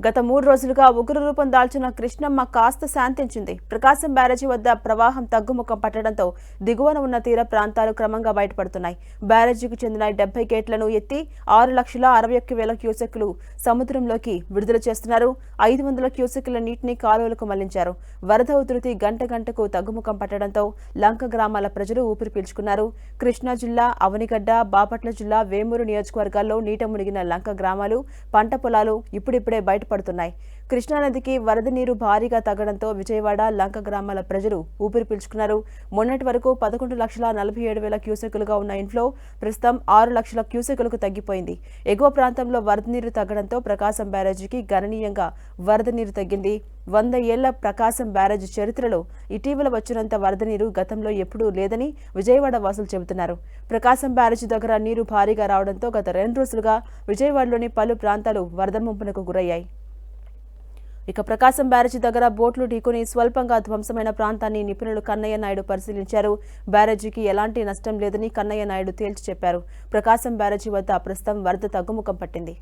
గత 3 రోజులుగా ఉగ్రరూపం దాల్చిన కృష్ణమ్మ కాస్త శాంతించింది. ప్రకాశం బ్యారేజీ వద్ద ప్రవాహం తగ్గుముఖం పట్టడంతో దిగువన ఉన్న తీర ప్రాంతాలు క్రమంగా బయటపడుతున్నాయి. బ్యారేజీకి చెందిన 70 గేట్లను ఎత్తి 6,61,000 క్యూసెక్కులు సముద్రంలోకి విడుదల చేస్తున్నారు. 500 క్యూసెక్కుల నీటిని కాలువలకు మళ్లించారు. వరద ఉధృతి గంట గంటకు తగ్గుముఖం పట్టడంతో లంక గ్రామాల ప్రజలు ఊపిరి పీల్చుకున్నారు. కృష్ణా జిల్లా అవనిగడ్డ, బాపట్ల జిల్లా వేమూరు నియోజకవర్గాల్లో నీట మునిగిన లంక గ్రామాలు, పంట పొలాలు ఇప్పుడిప్పుడే బయటపడుతున్నాయి. కృష్ణానదికి వరద నీరు భారీగా తగ్గడంతో విజయవాడ, లంక గ్రామాల ప్రజలు ఊపిరి పీల్చుకున్నారు. మొన్నటి వరకు 11,47,000 క్యూసెక్కులుగా ఉన్న ఇన్ఫ్లో ప్రస్తుతం 6 లక్షల క్యూసెక్కులకు తగ్గిపోయింది. ఎగువ ప్రాంతంలో వరద నీరు తగ్గడంతో ప్రకాశం బ్యారేజీకి గణనీయంగా వరద నీరు తగ్గింది. 100 ఏళ్ల ప్రకాశం బ్యారేజీ చరిత్రలో ఇటీవల వచ్చినంత వరద నీరు గతంలో ఎప్పుడూ లేదని విజయవాడ వాసులు చెబుతున్నారు. ప్రకాశం బ్యారేజీ దగ్గర నీరు భారీగా రావడంతో గత 2 రోజులుగా విజయవాడలోని పలు ప్రాంతాలు వరద ముంపునకు గురయ్యాయి. ఇక ప్రకాశం బ్యారేజీ దగ్గర బోట్లు ఢీకొని స్వల్పంగా ధ్వంసమైన ప్రాంతాన్ని నిపుణులు కన్నయ్య నాయుడు పరిశీలించారు. బ్యారేజీకి ఎలాంటి నష్టం లేదని కన్నయ్య నాయుడు తేల్చి చెప్పారు. ప్రకాశం బ్యారేజీ వద్ద ప్రస్తుతం వరద తగ్గుముఖం పట్టింది.